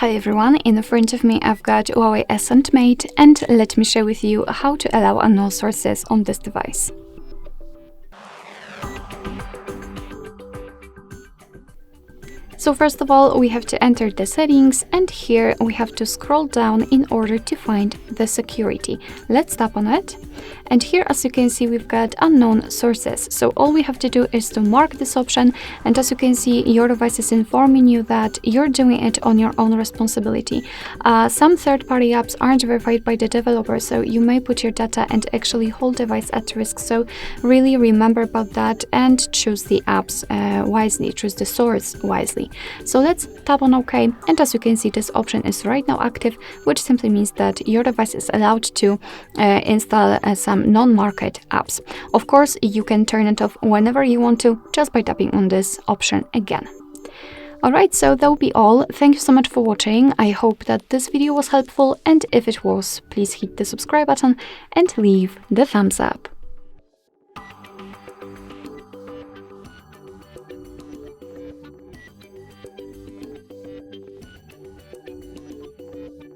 Hi everyone, in front of me I've got Huawei Ascend Mate, and let me share with you how to allow unknown sources on this device. So first of all, we have to enter the settings, and here we have to scroll down in order to find the security. Let's tap on it. And here, as you can see, we've got unknown sources. So all we have to do is to mark this option. And as you can see, your device is informing you that you're doing it on your own responsibility. Some third-party apps aren't verified by the developer, so you may put your data and actually whole device at risk. So really remember about that and choose the apps wisely, choose the source wisely. So let's tap on OK, and as you can see, this option is right now active, which simply means that your device is allowed to install some non-market apps. Of course, you can turn it off whenever you want to, just by tapping on this option again. Alright, so that will be all. Thank you so much for watching. I hope that this video was helpful, and if it was, please hit the subscribe button and leave the thumbs up.